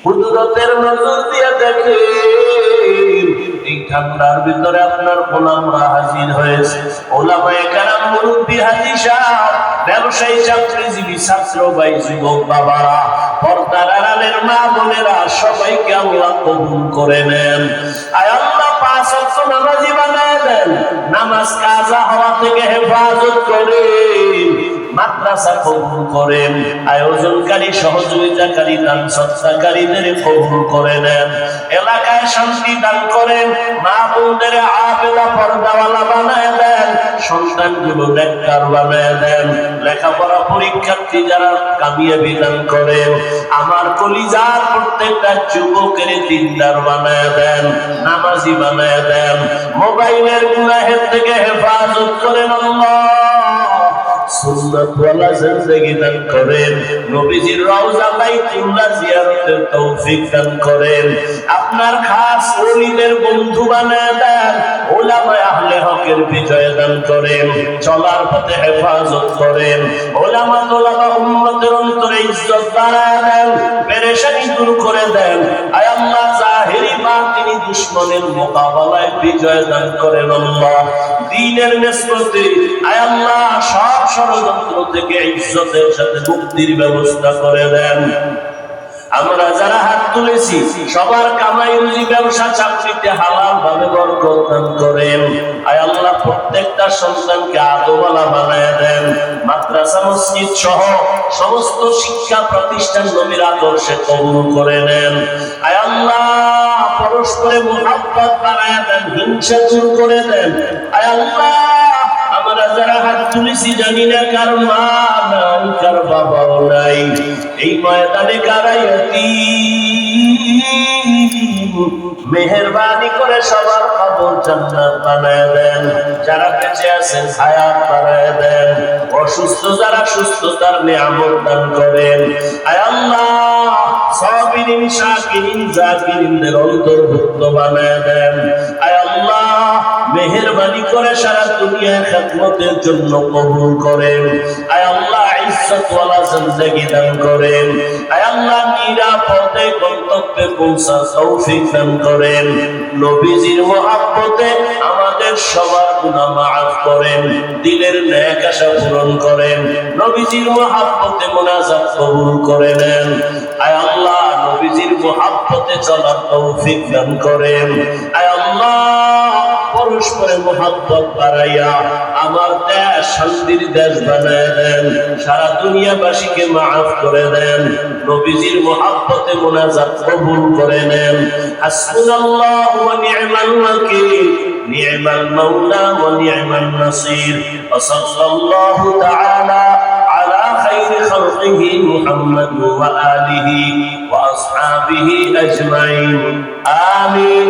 কুদরতের নজর দিয়ে দেখেন এই ঠান্ডার ভিতরে আপনার গোলামরা হাজির হয়েছে। ওলামায়ে কেরাম, মুরব্বী, হাজী সাহেব, ব্যবসায়ী, চাকরিজীবী, ছাত্র ভাই, যুবক বাবারা, পর্দার আড়ালের মা বোনেরা, সবাইকে আল্লাহ কবুল করে নেন। আয় আল্লাহ, 5 ওয়াক্ত নামাজি বানায় দেন, নামাজ কাজা হওয়া থেকে হেফাজত করেন, মাদ্রাসা কবুল করেন, আয়োজনকারী, সহযোগিতাকারী, দান সৎকারীদের কবুল করে নেন, এলাকায় শান্তি দান করেন, মা বোনদের আবেদা পর্দাওয়ালা বানায় দেন, সন্তানগুলো নেককার বানায় দেন, লেখাপড়া পরীক্ষার্থী যারা কামিয়াবি দান করেন, আমার কলিজার প্রত্যেকটা যুবকের দিনদার বানায় দেন, নামাজি বানায় দেন, মোবাইলের গুনাহের থেকে হেফাজত করেন আল্লাহ, সুন্নাতওয়ালা জিন্দেগি দান করেন, নবীজির রওজা বাইতুল্লাহ জিয়ারতের তৌফিক দান করেন, আপনার খাস ওলিদের বন্ধু বানায় দেন, উলামায়ে আহলে হকের বিজয় দান করেন, চলার পথে হেফাজত করেন, উলামা তোলাবা উম্মতের অন্তরে ইজ্জত বাড়ায় দেন, পেরেশানি দূর করে দেন। আয় আল্লাহ, জাহিরি বাতিনি দুশমনের মোকাবেলায় বিজয় দান করেন আল্লাহ, দ্বীনের নিসবতে আয় আল্লাহ সব ষড়যন্ত্র থেকে ইজ্জতের সাথে মুক্তির ব্যবস্থা করে দেন। আমরা যারা হাত তুলেছি সবার কামাই রুজি, ব্যবসা, চাকরিতে হালাল ভাবে বরকত দান করেন। আয় আল্লাহ, প্রত্যেকটা সন্তানকে আদওয়ালা বানায় দেন, মাদ্রাসা, মসজিদ সহ সমস্ত শিক্ষা প্রতিষ্ঠান নবীর আদর্শে কবুল করে নেন। আয় আল্লাহ, পরস্পরে মুহাব্বত বাড়ায় দেন, হিংসা দূর করে দেন। আয় আল্লাহ, আমরা যারা হাত তুলেছি জানি না কার মা নাই, কার বাবাও নাই, এই ময়দানে কারাইতি মেহেরবানি করে সবার কবর জান্নাত বানায় দেন, যারা বেঁচে আছেন হায়াত বাড়ায় দেন, অসুস্থ যারা সুস্থতার নিয়ামত দান করেন। আয় আল্লাহ, সাবিরিন, শাকিরিন, জাকিরিনদের অন্তর্ভুক্ত বানায় দেন। আয় আল্লাহ, মেহেরবানি করে সারা দুনিয়ায় খিদমতের জন্য কবুল করেন। আয় আল্লাহ, ইজ্জতওয়ালা জিন্দেগি দান করেন। আয় আল্লাহ, নিরাপদে গন্তব্যে পৌঁছার তৌফিক দান করেন। নবীজির মহব্বতে আমাদের সবার গুনাহ মাফ করেন, দিলের নেক আশা পূরণ করেন, নবীজির মহব্বতে মুনাজাত কবুল করে নেন। আয় আল্লাহ, নবীজির মহব্বতে চলার তৌফিক দান করেন। আয় আল্লাহ, পরস্পরে মহব্বত বাড়াইয়া আমার দেশ শান্তির দেশ বানায় দেন, সারা দুনিয়াবাসীকে মাফ করে দেন, নবীজির মহব্বতে মুনাজাত কবুল করে নেন। হাসবুনাল্লাহু ওয়া নি'মাল ওয়াকিল, নি'মাল মাওলা ওয়া নি'মান নাসির। ওয়া সাল্লাল্লাহু তাআলা আলা খাইরি খালকিহি মুহাম্মাদ ওয়া আলিহি ওয়া আসহাবিহি আজমাইন। আমিন।